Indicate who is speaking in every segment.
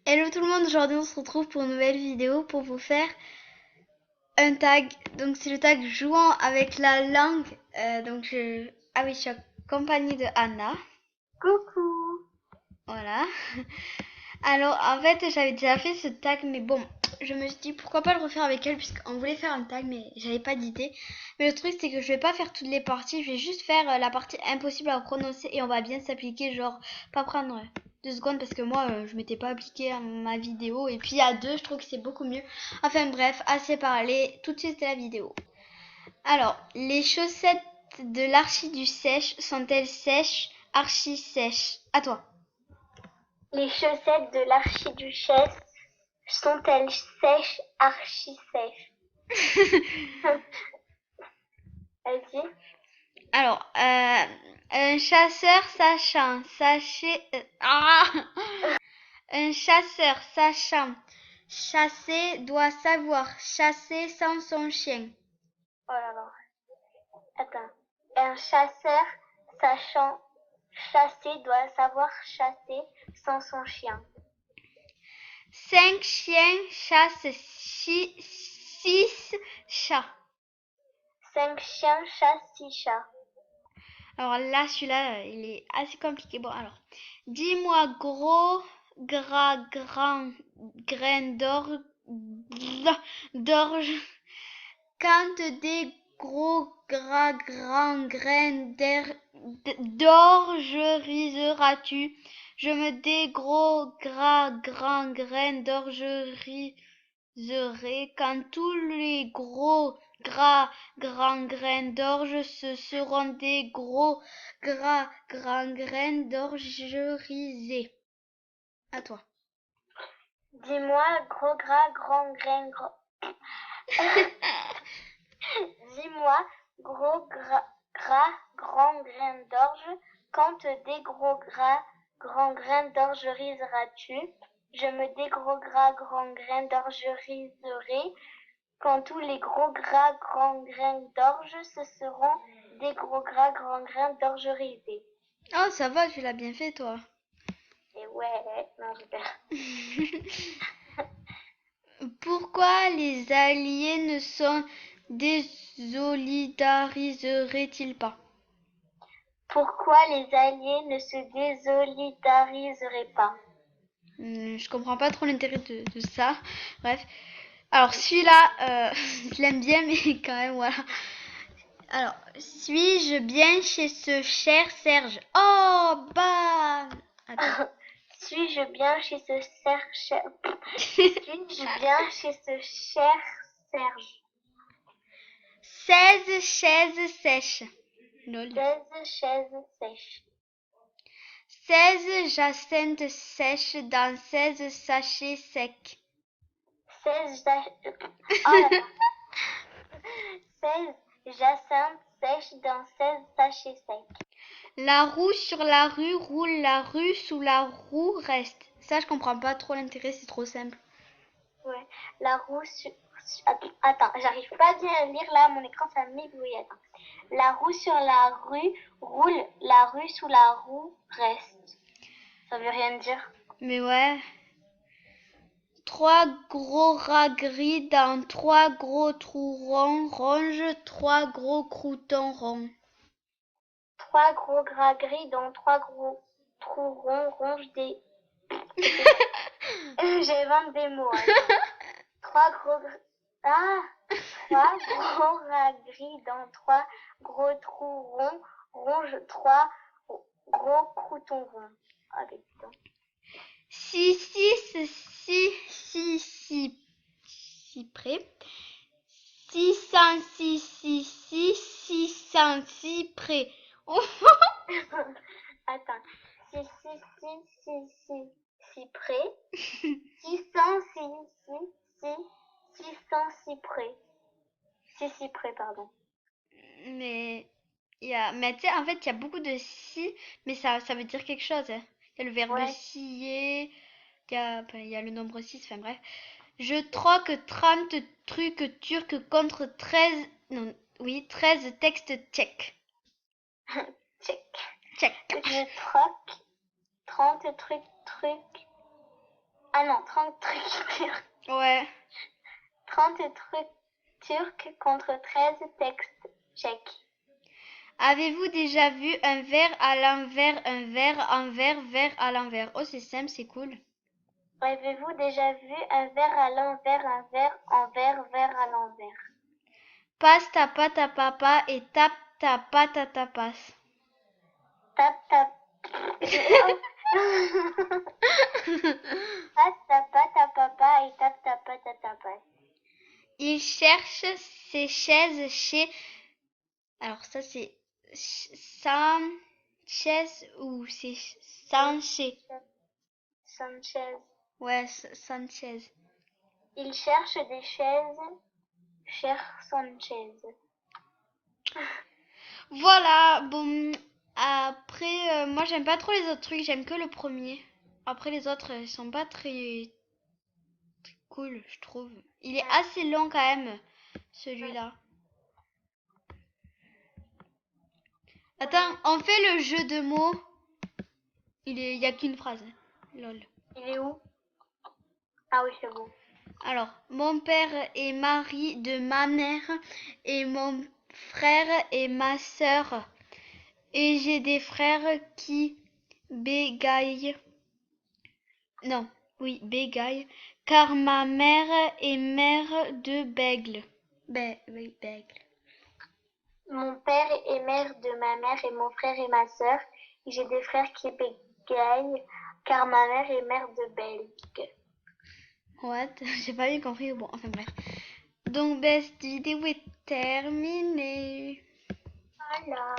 Speaker 1: Hello tout le monde, aujourd'hui on se retrouve pour une nouvelle vidéo pour vous faire un tag. Donc c'est le tag jouant avec la langue. Ah oui, je suis accompagnée de Anna.
Speaker 2: Coucou.
Speaker 1: Voilà. Alors en fait j'avais déjà fait ce tag mais bon, je me suis dit pourquoi pas le refaire avec elle puisqu'on voulait faire un tag mais j'avais pas d'idée. Mais le truc c'est que je vais pas faire toutes les parties, je vais juste faire la partie impossible à prononcer et on va bien s'appliquer, genre pas prendre 2 secondes parce que moi je m'étais pas appliqué à ma vidéo et puis à deux je trouve que c'est beaucoup mieux. Enfin bref, assez parlé, tout de suite c'est la vidéo. Alors, les chaussettes de l'archi du sèche sont-elles sèches, archi sèches? À toi.
Speaker 2: Les chaussettes de l'archiduchesse sont-elles sèches, archi sèches? Vas-y.
Speaker 1: Alors, un chasseur sachant, un chasseur sachant chasser doit savoir chasser sans son chien.
Speaker 2: Oh là là. Attends. Un chasseur sachant chasser doit savoir chasser sans son chien.
Speaker 1: 5 chiens chassent 6 chats.
Speaker 2: 5 chiens chassent 6 chats.
Speaker 1: Alors là, celui-là, il est assez compliqué. Bon, alors, dis-moi gros, gras, grand, grain d'orge. Quand des gros, gras, grands grains d'orgeriseras-tu? Je me des gros, gras, grands grains d'orgeriserai quand tous les gros, gras, grands grains d'orge ce seront des gros, gras, grands grains d'orgerisés. À toi.
Speaker 2: Dis-moi gros gras, grand grain, gros. Dis-moi gros gras, grand grain d'orge, quand des gros gras, grands grains d'orgeriseras-tu? Je me des gros gras, grands grains d'orgeriserai, quand tous les gros gras, grands grains d'orge, ce seront des gros gras, grands grains d'orgerisés.
Speaker 1: Oh, ça va, tu l'as bien fait, toi.
Speaker 2: Et ouais, non, je perds.
Speaker 1: Pourquoi les Alliés ne s'en désolidariseraient-ils pas?
Speaker 2: Pourquoi les Alliés ne se désolidariseraient pas?
Speaker 1: Je comprends pas trop l'intérêt de ça. Bref. Alors celui-là, je l'aime bien, mais quand même, voilà. Alors, suis-je bien chez ce cher Serge? Oh, bah. Attends.
Speaker 2: Suis-je bien chez ce Suis-je bien chez ce cher Serge?
Speaker 1: 16 chaises sèches. Lol.
Speaker 2: 16 chaises sèches.
Speaker 1: 16 jacinthes sèches dans 16 sachets secs.
Speaker 2: 16 oh là là. 16 jacinthes sèches dans 16 sachets secs.
Speaker 1: La roue sur la rue roule, la rue sous la roue reste. Ça, je comprends pas trop l'intérêt, c'est trop simple.
Speaker 2: Ouais. La roue Attends, j'arrive pas bien à lire là, mon écran ça m'éblouit. Attends. La roue sur la rue roule, la rue sous la roue reste. Ça veut rien dire.
Speaker 1: Mais ouais. 3 gros rats gris dans 3 gros trous ronds rongent 3 gros croutons ronds.
Speaker 2: 3 gros gras gris dans 3 gros trous ronds rongent des... J'invente des mots. Attends. 3 gros... Ah 3 gros rats gris dans 3 gros trous ronds rongent 3 gros croutons ronds. Ah, putain.
Speaker 1: 6, 6, 6, 6, 6, 6 près. 606, 6, 6, 606 près.
Speaker 2: Attends. 6, 6, 6, 6, 6, 6 près. 606, 6, 6, 606 près. 6 près, pardon.
Speaker 1: Mais mais tu sais, en fait, il y a beaucoup de si, mais ça veut dire quelque chose, hein. Il y a le verbe
Speaker 2: Ouais.
Speaker 1: scier, il y a le nombre 6, enfin bref. Je troque 30 trucs turcs contre 13, non, oui, 13 textes tchèques.
Speaker 2: Check.
Speaker 1: Tchèques.
Speaker 2: Je troque 30 trucs. Ah non, 30 trucs turcs.
Speaker 1: Ouais.
Speaker 2: 30 trucs turcs contre 13 textes tchèques.
Speaker 1: Avez-vous déjà vu un verre à l'envers, un verre, envers, verre à l'envers? Oh, c'est simple, c'est cool.
Speaker 2: Avez-vous déjà vu un verre à l'envers, un verre envers, verre à l'envers?
Speaker 1: Passe ta patte à papa et tape ta patte à ta passe.
Speaker 2: Tape ta... Passe ta patte à papa et tape ta patte à ta patte.
Speaker 1: Il cherche ses chaises chez... Alors ça c'est Sanchez ou c'est Sanchez?
Speaker 2: Sanchez.
Speaker 1: Ouais, Sanchez.
Speaker 2: Il cherche des chaises, cher Sanchez.
Speaker 1: Voilà, bon, après, moi j'aime pas trop les autres trucs, j'aime que le premier. Après les autres, ils sont pas très cool, je trouve. Il est assez long quand même, celui-là. Attends, on fait le jeu de mots. Il y a qu'une phrase. Lol.
Speaker 2: Il est où? Ah oui, c'est bon.
Speaker 1: Alors, mon père est mari de ma mère et mon frère est ma sœur. Et j'ai des frères qui bégayent. Non, oui, bégayent. Car ma mère est mère de Bègle. Bègle.
Speaker 2: Mon père est mère de ma mère et mon frère est ma sœur. Et j'ai des frères qui bégayent car ma mère est mère de Belge.
Speaker 1: What? J'ai pas bien compris. Bon, enfin bref. Donc, cette vidéo est terminée.
Speaker 2: Voilà.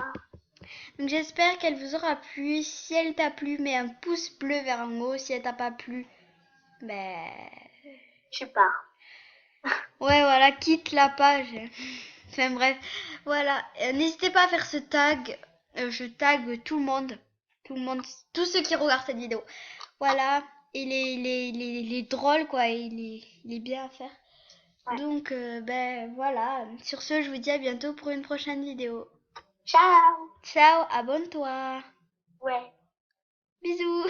Speaker 1: Donc, j'espère qu'elle vous aura plu. Si elle t'a plu, mets un pouce bleu vers en haut. Si elle t'a pas plu, ben...
Speaker 2: Je pars.
Speaker 1: Ouais, voilà, quitte la page. Enfin bref, voilà. N'hésitez pas à faire ce tag. Je tag tout le monde. Tout le monde. Tous ceux qui regardent cette vidéo. Voilà. Et il est drôle, quoi. Il est bien à faire.
Speaker 2: Ouais.
Speaker 1: Donc, ben voilà. Sur ce, je vous dis à bientôt pour une prochaine vidéo.
Speaker 2: Ciao.
Speaker 1: Ciao, abonne-toi.
Speaker 2: Ouais.
Speaker 1: Bisous.